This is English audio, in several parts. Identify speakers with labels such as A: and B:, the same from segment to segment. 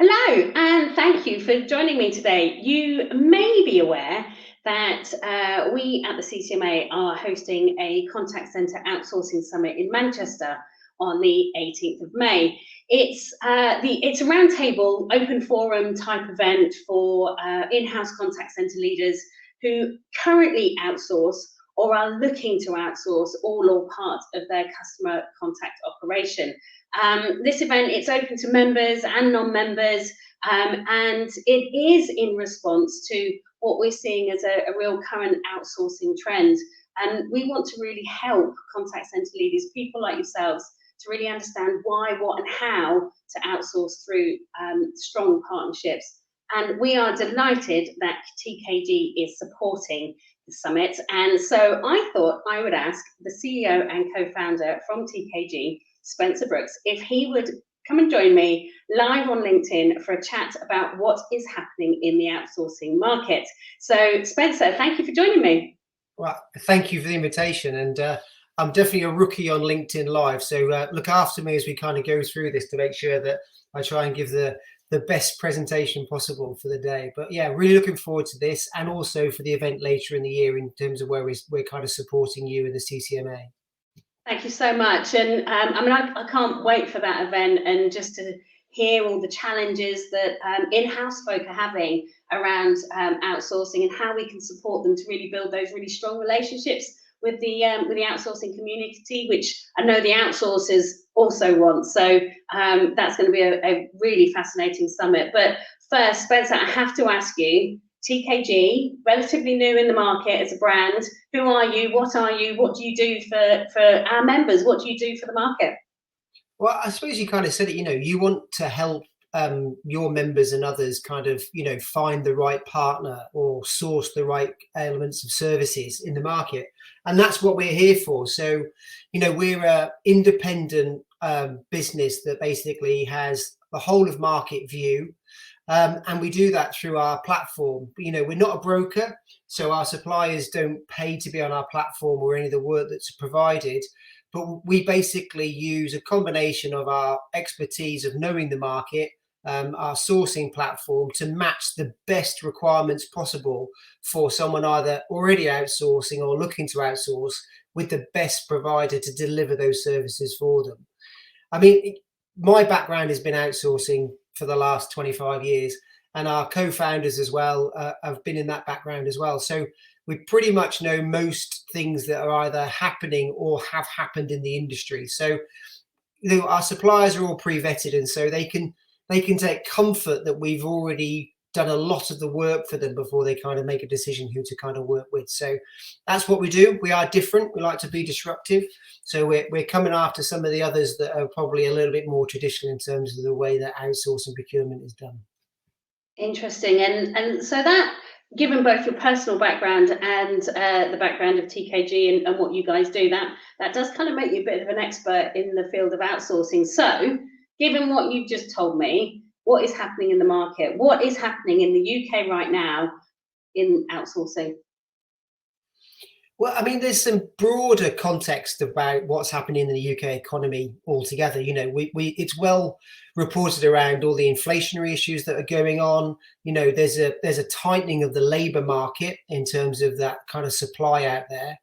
A: Hello, and thank you for joining me today. You may be aware that we at the CCMA are hosting a contact centre outsourcing summit in Manchester on the 18th of May. It's a roundtable, open forum type event for in-house contact centre leaders who currently outsource or are looking to outsource all or part of their customer contact operation. This event, it's open to members and non-members, and it is in response to what we're seeing as a real current outsourcing trend. And we want to really help contact centre leaders, people like yourselves, to really understand why, what, and how to outsource through strong partnerships. And we are delighted that TKG is supporting the summit. And so I thought I would ask the CEO and co-founder from TKG, Spencer Brooks, if he would come and join me live on LinkedIn for a chat about what is happening in the outsourcing market. So, Spencer, thank you for joining me.
B: Well, thank you for the invitation. And I'm definitely a rookie on LinkedIn Live. So look after me as we kind of go through this to make sure that I try and give the best presentation possible for the day. But yeah, really looking forward to this, and also for the event later in the year in terms of where we're kind of supporting you in the CCMA.
A: Thank you so much. And I can't wait for that event and just to hear all the challenges that in-house folk are having around outsourcing and how we can support them to really build those really strong relationships with the outsourcing community, which I know the outsourcers also want. So that's going to be a really fascinating summit. But first, Spencer, I have to ask you, TKG, relatively new in the market as a brand. Who are you? What are you? What do you do for our members? What do you do for the market?
B: Well, I suppose you kind of said it, you want to help your members and others kind of, find the right partner or source the right elements of services in the market. And that's what we're here for. So, we're an independent business that basically has the whole of market view. And we do that through our platform. We're not a broker, so our suppliers don't pay to be on our platform or any of the work that's provided. But we basically use a combination of our expertise of knowing the market, our sourcing platform, to match the best requirements possible for someone either already outsourcing or looking to outsource with the best provider to deliver those services for them. I mean, my background has been outsourcing for the last 25 years, and our co-founders as well have been in that background as well. So we pretty much know most things that are either happening or have happened in the industry. So our suppliers are all pre-vetted, and so they can take comfort that we've already done a lot of the work for them before they kind of make a decision who to kind of work with. So that's what we do. We are different. We like to be disruptive. So we're coming after some of the others that are probably a little bit more traditional in terms of the way that outsourcing procurement is done.
A: Interesting. And so that, given both your personal background and the background of TKG and what you guys do, that does kind of make you a bit of an expert in the field of outsourcing. So given what you've just told me, what is happening in the market? What is happening in the UK right now in outsourcing?
B: Well, I mean, there's some broader context about what's happening in the UK economy altogether. It's well reported around all the inflationary issues that are going on. There's a tightening of the labour market in terms of that kind of supply out there.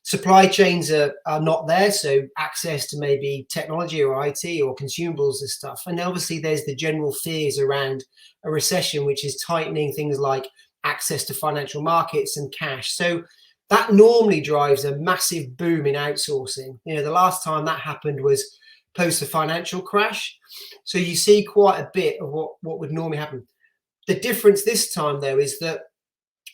B: Supply chains are not there, so access to maybe technology or IT or consumables and stuff. And obviously there's the general fears around a recession, which is tightening things like access to financial markets and cash. So that normally drives a massive boom in outsourcing. The last time that happened was post the financial crash. So you see quite a bit of what would normally happen. The difference this time, though, is that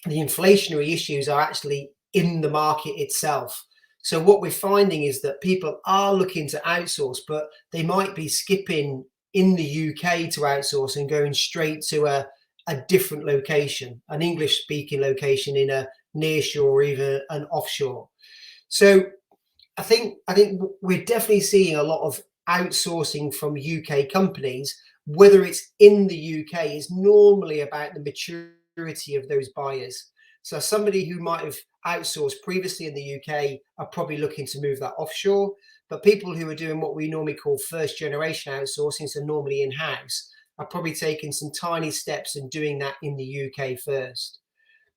B: the inflationary issues are actually in the market itself. So what we're finding is that people are looking to outsource, but they might be skipping in the UK to outsource and going straight to a different location, an English-speaking location in a nearshore or even an offshore. So I think we're definitely seeing a lot of outsourcing from UK companies. Whether it's in the UK is normally about the maturity of those buyers. So somebody who might have outsourced previously in the UK are probably looking to move that offshore. But people who are doing what we normally call first generation outsourcing, so normally in-house, are probably taking some tiny steps and doing that in the UK first.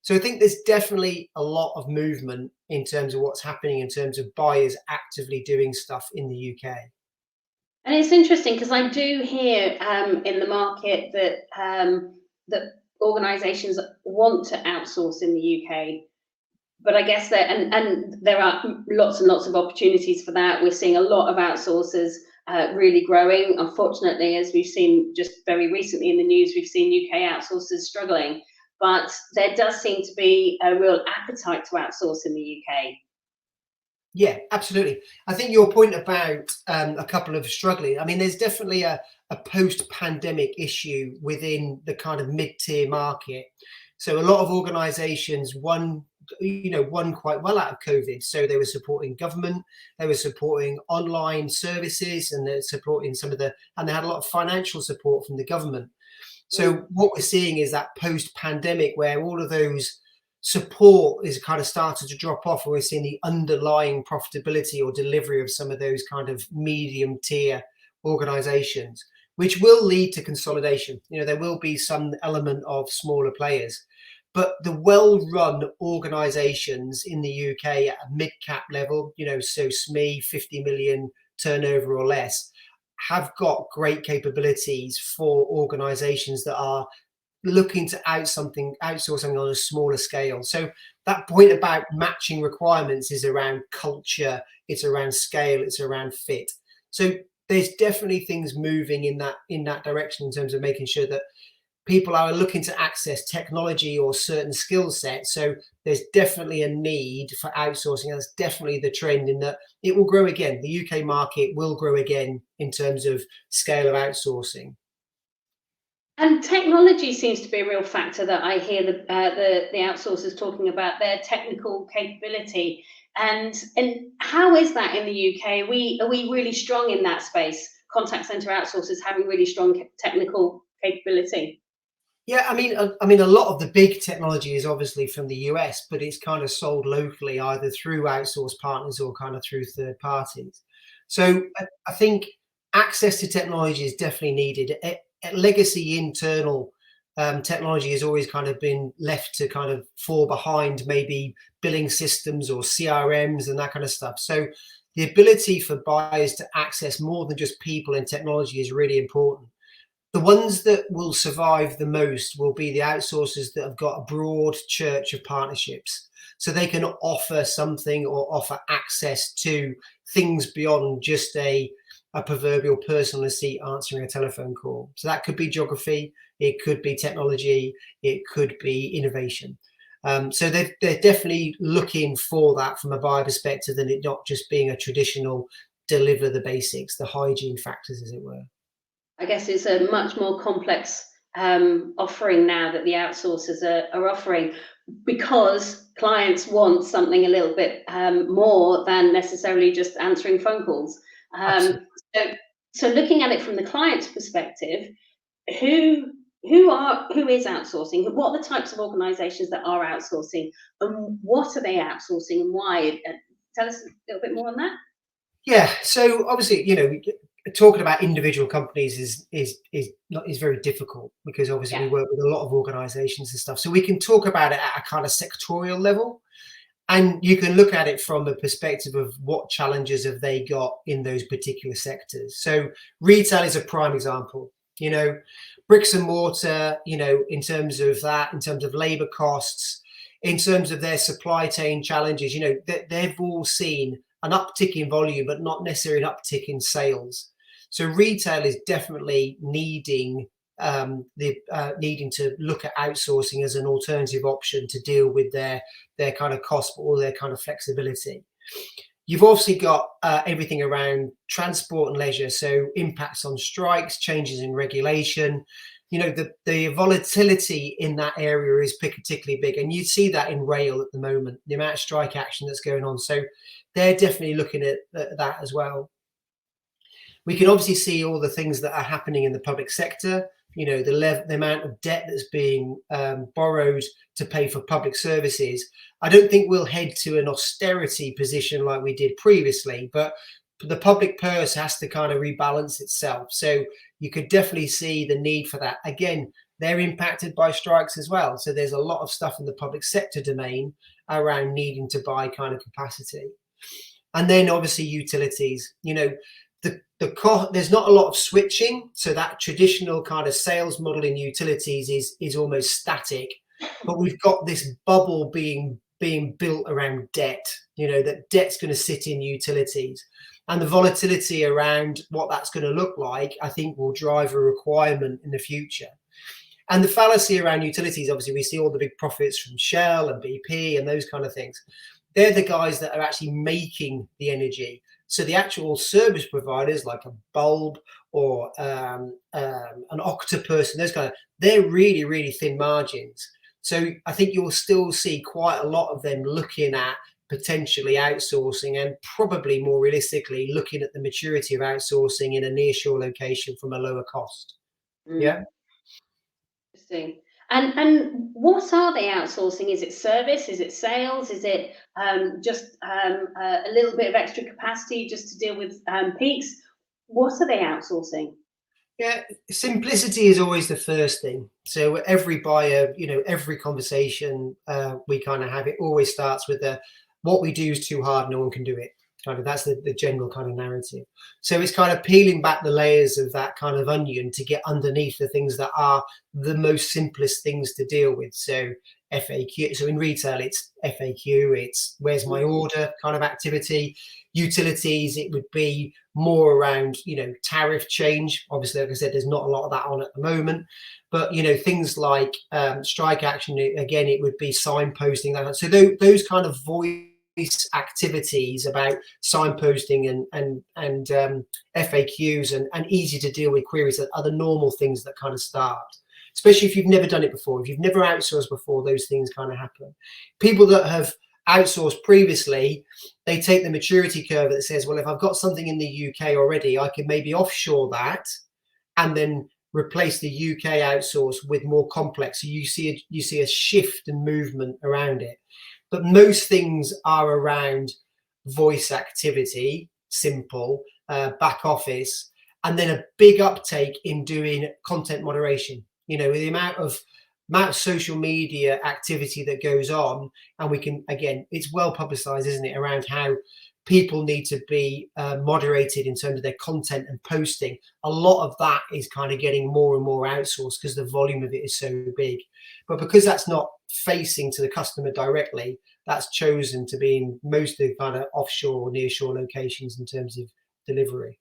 B: So I think there's definitely a lot of movement in terms of what's happening in terms of buyers actively doing stuff in the UK.
A: And it's interesting because I do hear in the market that that organisations want to outsource in the UK, but I guess that and there are lots and lots of opportunities for that. We're seeing a lot of outsourcers really growing. Unfortunately, as we've seen just very recently in the news, we've seen UK outsourcers struggling. But there does seem to be a real appetite to outsource in the UK.
B: Yeah, absolutely. I think your point about a couple of struggling, I mean, there's definitely a post-pandemic issue within the kind of mid-tier market. So a lot of organizations won quite well out of COVID. So they were supporting government, they were supporting online services, and they're supporting and they had a lot of financial support from the government. So what we're seeing is that post-pandemic where all of those support is kind of started to drop off, and we're seeing the underlying profitability or delivery of some of those kind of medium tier organizations, which will lead to consolidation. There will be some element of smaller players, but the well-run organizations in the UK at a mid-cap level, so SME 50 million turnover or less, have got great capabilities for organizations that are looking to outsource something on a smaller scale. So that point about matching requirements is around culture, it's around scale, it's around fit. So there's definitely things moving in that direction in terms of making sure that people are looking to access technology or certain skill sets. So there's definitely a need for outsourcing. That's definitely the trend, in that it will grow again. The UK market will grow again in terms of scale of outsourcing.
A: And technology seems to be a real factor that I hear the outsourcers talking about, their technical capability. And how is that in the UK? Are we really strong in that space? Contact center outsourcers having really strong technical capability.
B: Yeah, I mean, a lot of the big technology is obviously from the US, but it's kind of sold locally, either through outsource partners or kind of through third parties. So I think access to technology is definitely needed. Legacy internal technology has always kind of been left to kind of fall behind, maybe billing systems or CRMs and that kind of stuff. So the ability for buyers to access more than just people and technology is really important. The ones that will survive the most will be the outsourcers that have got a broad church of partnerships. So they can offer something or offer access to things beyond just a proverbial person on a seat answering a telephone call. So that could be geography, it could be technology, it could be innovation. So they're definitely looking for that from a buyer perspective, and it not just being a traditional deliver the basics, the hygiene factors, as it were.
A: I guess it's a much more complex offering now that the outsourcers are offering, because clients want something a little bit more than necessarily just answering phone calls. So, so looking at it from the client's perspective, who is outsourcing? What are the types of organisations that are outsourcing, and what are they outsourcing, and why? Tell us a little bit more on that.
B: Yeah, so obviously, talking about individual companies is very difficult, because obviously we work with a lot of organizations and stuff. So we can talk about it at a kind of sectorial level, and you can look at it from a perspective of what challenges have they got in those particular sectors. So retail is a prime example. Bricks and mortar, in terms of that, in terms of labor costs, in terms of their supply chain challenges, they've all seen an uptick in volume, but not necessarily an uptick in sales. So retail is definitely needing to look at outsourcing as an alternative option to deal with their kind of cost, but all their kind of flexibility. You've obviously got everything around transport and leisure, so impacts on strikes, changes in regulation. The volatility in that area is particularly big, and you see that in rail at the moment, the amount of strike action that's going on. So they're definitely looking at that as well. We can obviously see all the things that are happening in the public sector. The amount of debt that's being borrowed to pay for public services. I don't think we'll head to an austerity position like we did previously, but the public purse has to kind of rebalance itself. So you could definitely see the need for that. Again, they're impacted by strikes as well. So there's a lot of stuff in the public sector domain around needing to buy kind of capacity. And then obviously utilities, there's not a lot of switching. So that traditional kind of sales model in utilities is almost static, but we've got this bubble being built around debt, that debt's going to sit in utilities. And the volatility around what that's going to look like, I think, will drive a requirement in the future. And the fallacy around utilities, obviously, we see all the big profits from Shell and BP and those kind of things. They're the guys that are actually making the energy. So the actual service providers, like a Bulb or an Octopus and those kind of, they're really, really thin margins. So I think you'll still see quite a lot of them looking at potentially outsourcing, and probably more realistically looking at the maturity of outsourcing in a nearshore location from a lower cost. Yeah.
A: Interesting. And what are they outsourcing? Is it service? Is it sales? Is it just a little bit of extra capacity just to deal with peaks? What are they outsourcing?
B: Yeah, simplicity is always the first thing. So every buyer, every conversation we kind of have, it always starts with what we do is too hard, no one can do it. Kind of, that's the general kind of narrative. So it's kind of peeling back the layers of that kind of onion to get underneath the things that are the most simplest things to deal with. So FAQ. So in retail, it's FAQ. It's where's my order kind of activity. Utilities, it would be more around, tariff change. Obviously, like I said, there's not a lot of that on at the moment. But, things like strike action, again, it would be signposting. So those kind of voice activities about signposting and FAQs and easy to deal with queries that are the normal things that kind of start, especially if you've never done it before. If you've never outsourced before, those things kind of happen. People that have outsourced previously, they take the maturity curve that says, well, if I've got something in the UK already, I can maybe offshore that and then replace the UK outsource with more complex. So you see a shift and movement around it. But most things are around voice activity, simple, back office, and then a big uptake in doing content moderation. With the amount of social media activity that goes on, and we can, again, it's well publicized, isn't it, around how people need to be moderated in terms of their content and posting. A lot of that is kind of getting more and more outsourced because the volume of it is so big. But because that's not facing to the customer directly, that's chosen to be in most of the kind of offshore or nearshore locations in terms of delivery.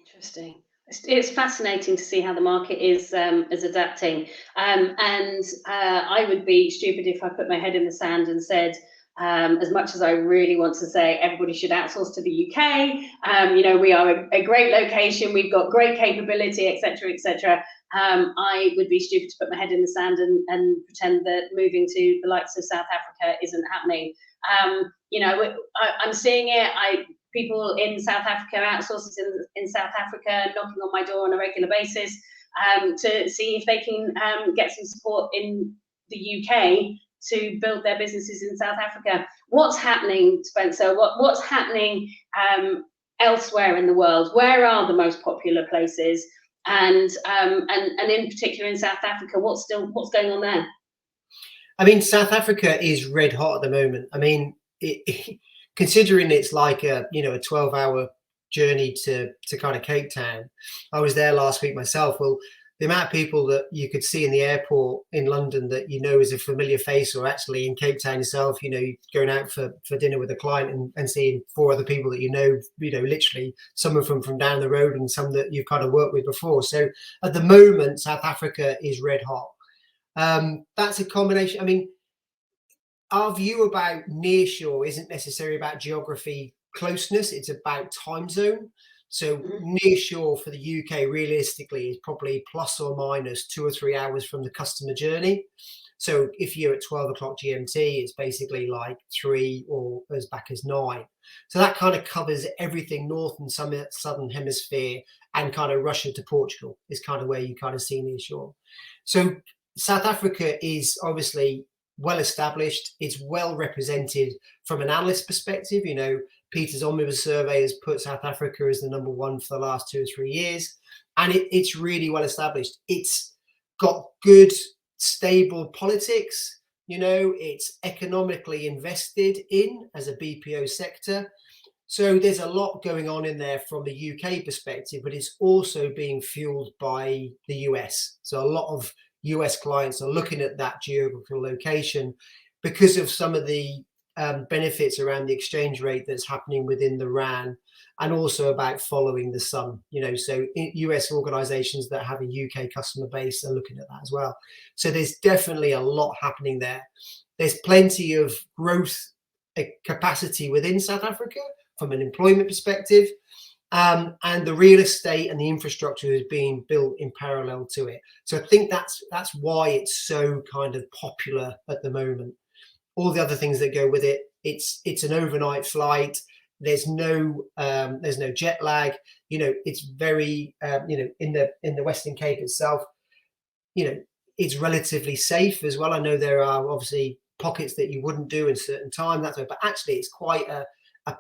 A: Interesting. It's fascinating to see how the market is adapting. And I would be stupid if I put my head in the sand and said, as much as I really want to say everybody should outsource to the UK, we are a great location, we've got great capability, etc., etc. I would be stupid to put my head in the sand and pretend that moving to the likes of South Africa isn't happening. I'm seeing it. People in South Africa, outsourcers in South Africa, knocking on my door on a regular basis to see if they can get some support in the UK to build their businesses in South Africa. What's happening, Spencer? What's happening elsewhere in the world? Where are the most popular places? And in particular in South Africa, what's going on there?
B: I mean, South Africa is red hot at the moment. I mean, considering it's like a 12-hour journey to kind of Cape Town. I was there last week myself. Well, the amount of people that you could see in the airport in London that is a familiar face, or actually in Cape Town yourself, going out for dinner with a client and seeing 4 other people that literally some of them from down the road and some that you've kind of worked with before. So at the moment, South Africa is red hot. That's a combination. I mean, our view about nearshore isn't necessarily about geography closeness, it's about time zone. So nearshore for the UK realistically is probably plus or minus 2 or 3 hours from the customer journey. So if you're at 12 o'clock GMT, it's basically like 3 or as back as 9. So that kind of covers everything north and southern hemisphere, and kind of Russia to Portugal is kind of where you kind of see nearshore. So South Africa is obviously well established. It's well represented from an analyst perspective. Peter's Omnibus survey has put South Africa as the #1 for the last 2 or 3 years, and it's really well established. It's got good, stable politics. It's economically invested in as a BPO sector. So there's a lot going on in there from the UK perspective, but it's also being fueled by the US. So a lot of US clients are looking at that geographical location because of some of the benefits around the exchange rate that's happening within the RAN, and also about following the sun. So US organizations that have a UK customer base are looking at that as well. So there's definitely a lot happening there. There's plenty of growth capacity within South Africa from an employment perspective, and the real estate and the infrastructure is being built in parallel to it. So I think that's why it's so kind of popular at the moment. All the other things that go with it, it's an overnight flight. There's no jet lag. It's very in the Western Cape itself, it's relatively safe as well. I know there are obviously pockets that you wouldn't do in certain time, but actually it's quite a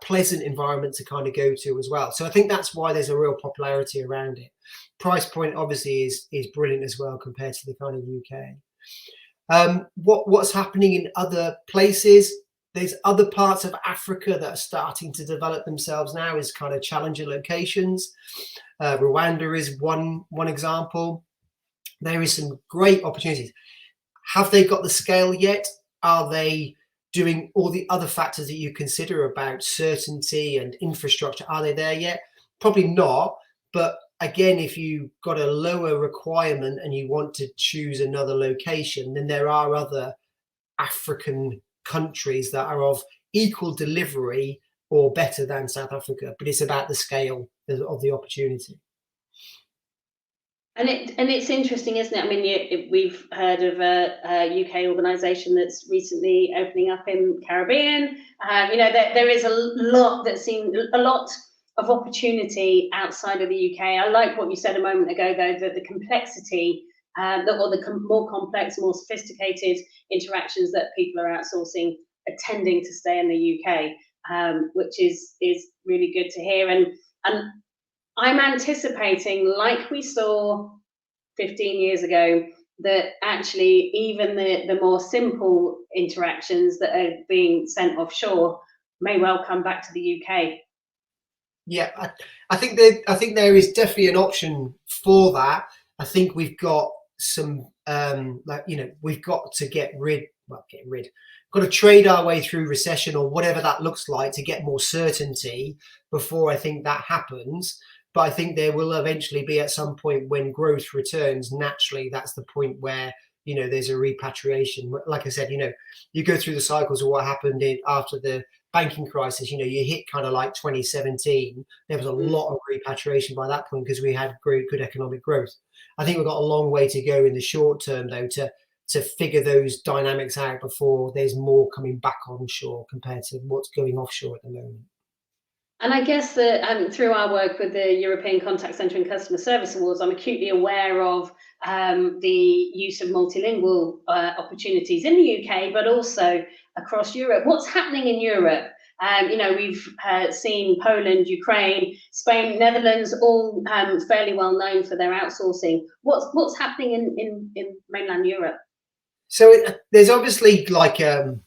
B: pleasant environment to kind of go to as well. So I think that's why there's a real popularity around it. Price point obviously is brilliant as well compared to the kind of UK. What's happening in other places? There's other parts of Africa that are starting to develop themselves now as kind of challenger locations. Rwanda is one example. There is some great opportunities. Have they got the scale yet? Are they doing all the other factors that you consider about certainty and infrastructure? Are they there yet? Probably not. But again, if you've got a lower requirement and you want to choose another location, then there are other African countries that are of equal delivery or better than South Africa. But it's about the scale of the opportunity.
A: And it's interesting, isn't it? I mean, we've heard of a UK organisation that's recently opening up in Caribbean. There is a lot of opportunity outside of the UK. I like what you said a moment ago, though, that the complexity, more complex, more sophisticated interactions that people are outsourcing are tending to stay in the UK, which is really good to hear. And I'm anticipating, like we saw 15 years ago, that actually even the more simple interactions that are being sent offshore may well come back to the UK.
B: Yeah, I think there is definitely an option for that. I think we've got some we've got to got to trade our way through recession or whatever that looks like to get more certainty before I think that happens. But I think there will eventually be at some point when growth returns, naturally, that's the point where, there's a repatriation. Like I said, you go through the cycles of what happened after the banking crisis. You hit kind of like 2017. There was a lot of repatriation by that point because we had good economic growth. I think we've got a long way to go in the short term, though, to figure those dynamics out before there's more coming back onshore compared to what's going offshore at the moment.
A: And I guess that through our work with the European Contact Centre and Customer Service Awards, I'm acutely aware of the use of multilingual opportunities in the UK, but also across Europe. What's happening in Europe? We've seen Poland, Ukraine, Spain, Netherlands, all fairly well known for their outsourcing. What's happening in mainland Europe?
B: So there's obviously like a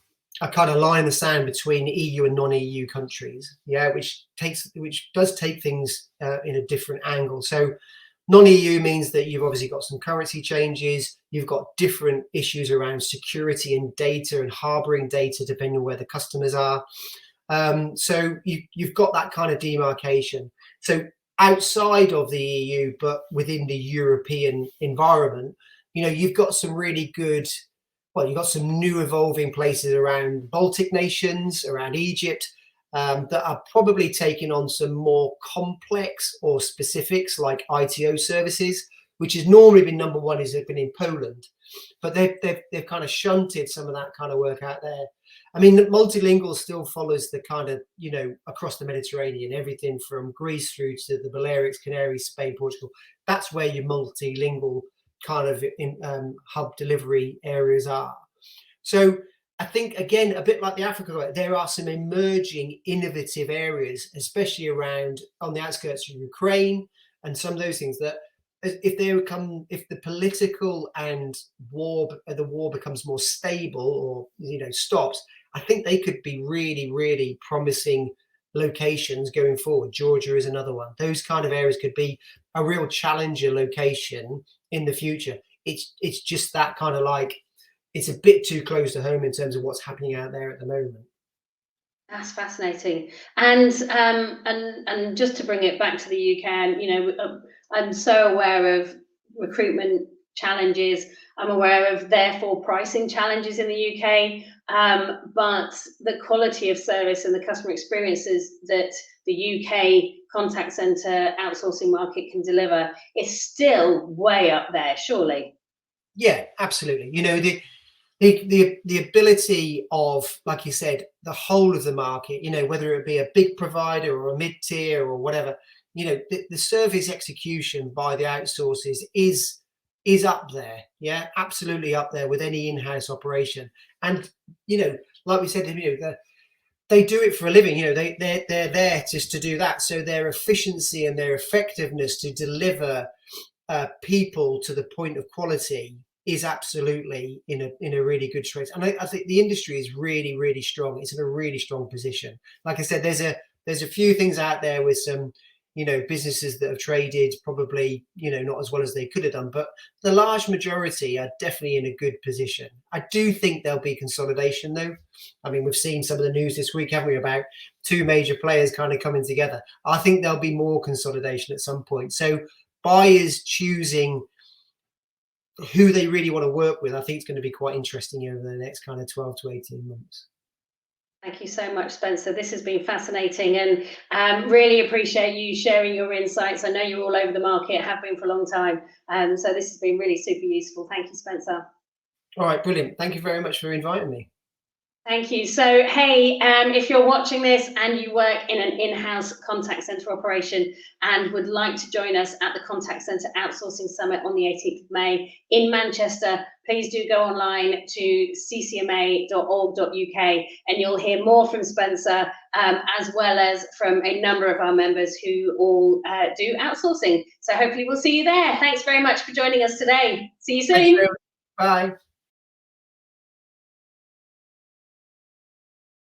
B: kind of line in the sand between EU and non-EU countries, which does take things in a different angle. So non-EU means that you've obviously got some currency changes, you've got different issues around security and data and harboring data depending on where the customers are. So you've got that kind of demarcation. So outside of the EU, but within the European environment, you've got some really good. Well, you've got some new evolving places around Baltic nations, around Egypt, that are probably taking on some more complex or specifics like ITO services, which has normally been #1 has been in Poland, but they've kind of shunted some of that kind of work out there. I mean, multilingual still follows the kind of, across the Mediterranean, everything from Greece through to the Balearics, Canaries, Spain, Portugal. That's where your multilingual kind of hub delivery areas are. So I think, again, a bit like the Africa, there are some emerging innovative areas, especially around on the outskirts of Ukraine and some of those things that if the political and the war becomes more stable or, stops, I think they could be really, really promising locations going forward. Georgia is another one. Those kind of areas could be a real challenger location in the future. It's just that kind of like, it's a bit too close to home in terms of what's happening out there at the moment.
A: That's fascinating. And just to bring it back to the UK, and I'm so aware of recruitment challenges. I'm aware of therefore pricing challenges in the UK. But the quality of service and the customer experiences that the UK contact center outsourcing market can deliver is still way up there, surely.
B: Yeah, absolutely. The ability of, like you said, the whole of the market, whether it be a big provider or a mid-tier or whatever, the service execution by the outsources is up there. Yeah, absolutely up there with any in-house operation. And like we said, they do it for a living. They're there just to do that. So their efficiency and their effectiveness to deliver people to the point of quality is absolutely in a really good space. And I think the industry is really, really strong. It's in a really strong position. Like I said, there's a few things out there with some, businesses that have traded probably, not as well as they could have done, but the large majority are definitely in a good position. I do think there'll be consolidation though. I mean, we've seen some of the news this week, haven't we, about two major players kind of coming together. I think there'll be more consolidation at some point. So buyers choosing who they really want to work with, I think it's going to be quite interesting over the next kind of 12 to 18 months.
A: Thank you so much, Spencer. This has been fascinating, and really appreciate you sharing your insights. I know you're all over the market, have been for a long time. So this has been really super useful. Thank you, Spencer.
B: All right, brilliant. Thank you very much for inviting me.
A: Thank you. So, hey, if you're watching this and you work in an in-house contact center operation and would like to join us at the Contact Center Outsourcing Summit on the 18th of May in Manchester, please do go online to ccma.org.uk and you'll hear more from Spencer, as well as from a number of our members who all do outsourcing. So hopefully we'll see you there. Thanks very much for joining us today. See you soon.
B: Bye.